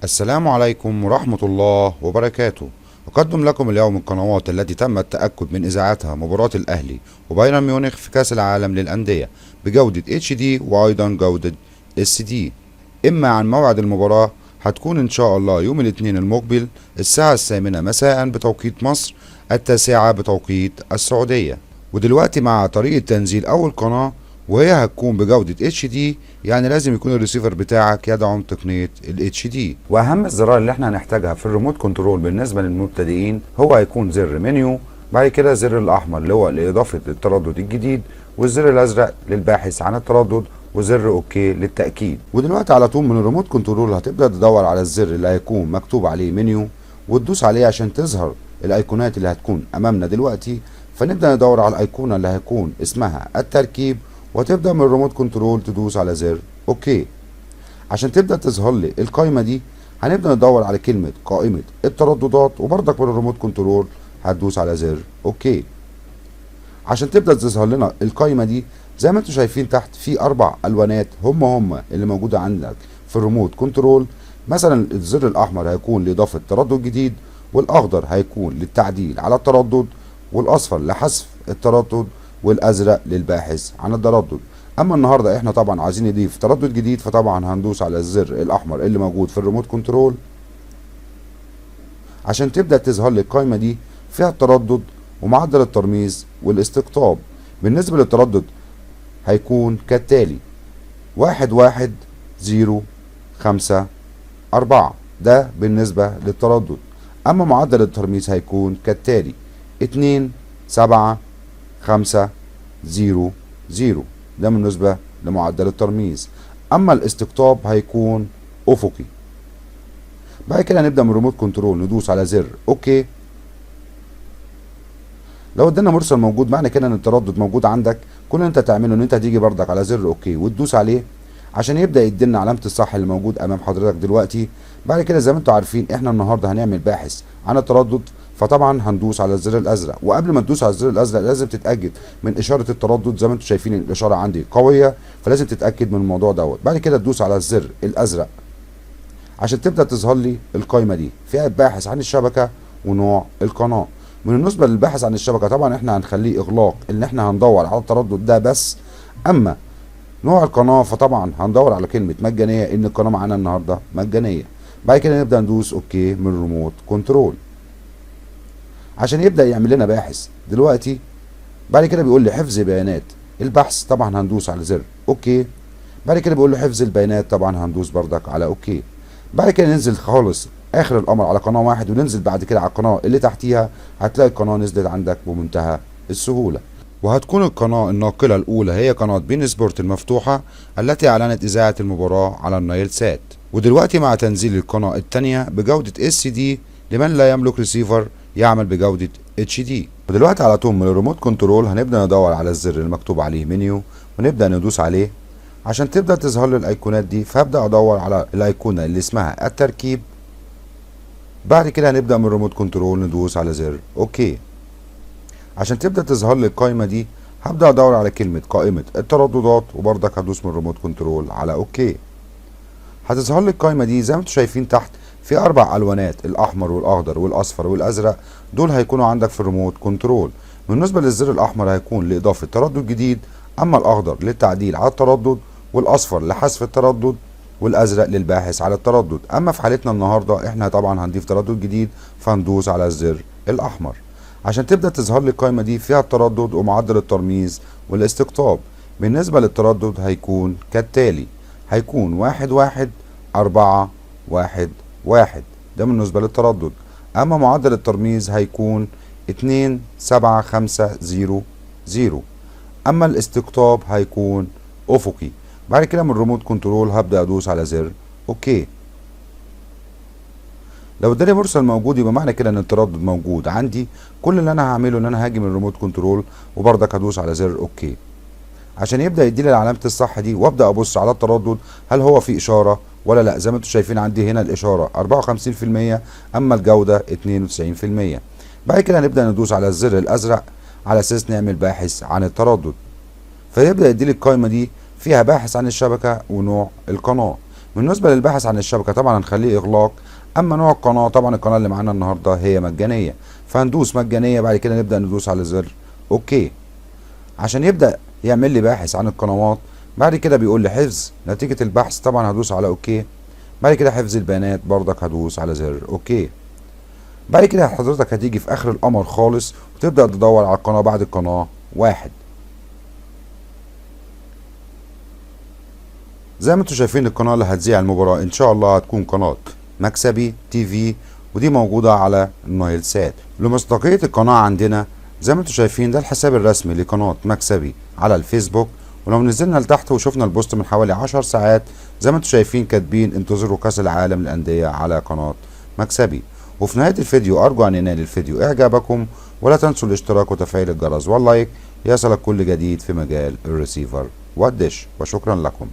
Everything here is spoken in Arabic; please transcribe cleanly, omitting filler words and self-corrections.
السلام عليكم ورحمة الله وبركاته. أقدم لكم اليوم القنوات التي تم التأكد من إذاعتها مباراة الأهلي وبايرن ميونخ في كأس العالم للأندية بجودة HD وأيضا جودة SD. إما عن موعد المباراة هتكون إن شاء الله يوم الاثنين المقبل الساعة 8 مساء بتوقيت مصر، 9 بتوقيت السعودية. ودلوقتي مع طريقة تنزيل أول قناة وهي هتكون بجودة HD، يعني لازم يكون الريسيفر بتاعك يدعم تقنية ال HD. واهم الزرار اللي احنا هنحتاجها في الريموت كنترول بالنسبة للمبتدئين هو هيكون زر منيو، بعد كده زر الاحمر اللي هو لإضافة التردد الجديد، والزر الازرق للباحث عن التردد، وزر اوكي للتأكيد. ودلوقتي على طول من الريموت كنترول هتبدأ تدور على الزر اللي هيكون مكتوب عليه منيو وتدوس عليه عشان تظهر الايقونات اللي هتكون امامنا دلوقتي. فنبدأ ندور على الايقونة اللي هيكون اسمها التركيب، وتبدأ من الريموت كنترول تدوس على زر اوكي. عشان تبدأ تظهر لي القائمة دي هنبدأ ندور على كلمة قائمة الترددات، وبرضك من الريموت كنترول هتدوس على زر اوكي. عشان تبدأ تظهر لنا القائمة دي زي ما انتم شايفين تحت في 4 ألوانات هم اللي موجودة عندك في الريموت كنترول. مثلا الزر الأحمر هيكون لإضافة تردد جديد، والأخضر هيكون للتعديل على التردد، والأصفر لحذف التردد، والازرق للباحث عن التردد. اما النهارده احنا طبعا عايزين نضيف تردد جديد، فطبعا هندوس على الزر الاحمر اللي موجود في الريموت كنترول عشان تبدا تظهر لي القائمه دي فيها التردد ومعدل الترميز والاستقطاب. بالنسبه للتردد هيكون كالتالي: 1105 4، ده بالنسبه للتردد. اما معدل الترميز هيكون كالتالي: 27500، ده بالنسبة لمعدل الترميز. اما الاستقطاب هيكون افقي. بعد كده هنبدأ من ريموت كنترول ندوس على زر اوكي. لو ادانا مرسل موجود معنى كده ان التردد موجود عندك. كل اللي انت تعمله ان انت هتيجي بردك على زر اوكي وتدوس عليه عشان يبدأ يدينا علامة الصح اللي موجود امام حضرتك دلوقتي. بعد كده زي ما انتم عارفين احنا النهارده هنعمل باحث عن التردد، فطبعا هندوس على الزر الازرق. وقبل ما تدوس على الزر الازرق لازم تتاكد من اشاره التردد. زي ما انتم شايفين الاشاره عندي قويه، فلازم تتاكد من الموضوع دوت. بعد كده تدوس على الزر الازرق عشان تبدا تظهر لي القائمه دي فيها الباحث عن الشبكه ونوع القناه. بالنسبه للباحث عن الشبكه طبعا احنا هنخليه اغلاق، ان احنا هندور على التردد ده بس. اما نوع القناه فطبعا هندور على كلمه مجانيه، ان القناه معانا النهارده مجانيه. بعد كده نبدا ندوس اوكي من الريموت كنترول عشان يبدأ يعمل لنا باحث دلوقتي. بعد كده بيقول لي حفظ بيانات البحث، طبعا هندوس على زر اوكي. بعد كده بيقول لي حفظ البيانات، طبعا هندوس بردك على اوكي. بعد كده ننزل خالص اخر الامر على قناة واحد، وننزل بعد كده على القناة اللي تحتيها. هتلاقي القناة نزلت عندك بمنتهى السهولة، وهتكون القناة الناقلة الأولى هي قناة بين سبورت المفتوحة التي أعلنت إذاعة المباراة على النايل سات. ودلوقتي مع تنزيل القناة الثانية بجودة SD لمن لا يملك ريسيفر يعمل بجودة HD. ودلوقتي على طول من الريموت كنترول هنبدأ ندور على الزر المكتوب عليه منيو ونبدأ ندوس عليه عشان تبدأ تظهر لي الأيقونات دي. فهبدأ أدور على الأيقونة اللي اسمها التركيب. بعد كده هنبدأ من الريموت كنترول ندوس على زر أوكي عشان تبدأ تظهر لي القائمة دي. هبدأ أدور على كلمة قائمة الترددات، وبرضك هدوس من الريموت كنترول على أوكي. هتظهر لي القائمة دي زي ما انتم شايفين تحت في 4 ألوانات: الأحمر والأخضر والأصفر والأزرق. دول هيكونوا عندك في الريموت كنترول. بالنسبة للزر الأحمر هيكون لإضافة تردد جديد، أما الأخضر للتعديل على التردد، والأصفر لحذف التردد، والأزرق للباحث على التردد. أما في حالتنا النهاردة إحنا طبعا هنضيف تردد جديد، فهندوس على الزر الأحمر عشان تبدأ تظهر لي القائمة دي فيها التردد ومعدل الترميز والاستقطاب. بالنسبة للتردد هيكون كالتالي: هيكون 11411، ده بالنسبة للتردد. أما معدل الترميز هيكون 27500. أما الاستقطاب هيكون أفقي. بعد كده من الريموت كنترول هبدأ أدوس على زر أوكي. لو اداني مرسل موجود يبقى معنى كده ان التردد موجود عندي. كل اللي انا هعمله ان انا هاجي من الريموت كنترول وبرضك هدوس على زر اوكي عشان يبدا يديلي علامه الصح دي، وابدا ابص على التردد هل هو في اشاره ولا لا. زي ما انتم شايفين عندي هنا الاشاره 54%، اما الجوده 92%. بعد كده هنبدا ندوس على الزر الازرق على اساس نعمل باحث عن التردد، فيبدا يديلي القائمه دي فيها باحث عن الشبكه ونوع القناه. بالنسبة للبحث عن الشبكة طبعا هنخليه إغلاق. أما نوع القناة، طبعا القناة اللي معانا النهاردة هي مجانية، فهندوس مجانية. بعد كده نبدأ ندوس على زر أوكي عشان يبدأ يعمل لي باحث عن القنوات. بعد كده بيقول لي حفظ نتيجة البحث، طبعا هدوس على أوكي. بعد كده حفظ البيانات برضك هدوس على زر أوكي. بعد كده حضرتك هتيجي في آخر القمر خالص وتبدأ تدور على القناة بعد القناة واحد. زي ما انتم شايفين القناة اللي هتذيع المباراة ان شاء الله هتكون قناة مكسبي تي في، ودي موجودة على النايل سات. لمصداقية القناة عندنا زي ما انتم شايفين ده الحساب الرسمي لقناة مكسبي على الفيسبوك. ولو نزلنا لتحت وشفنا البوست من حوالي 10 ساعات زي ما انتم شايفين كاتبين انتظروا كأس العالم للأندية على قناة مكسبي. وفي نهاية الفيديو أرجو أن ينال الفيديو إعجابكم، ولا تنسوا الاشتراك وتفعيل الجرس واللايك ليصلك كل جديد في مجال الريسيفر والدش. وشكرا لكم.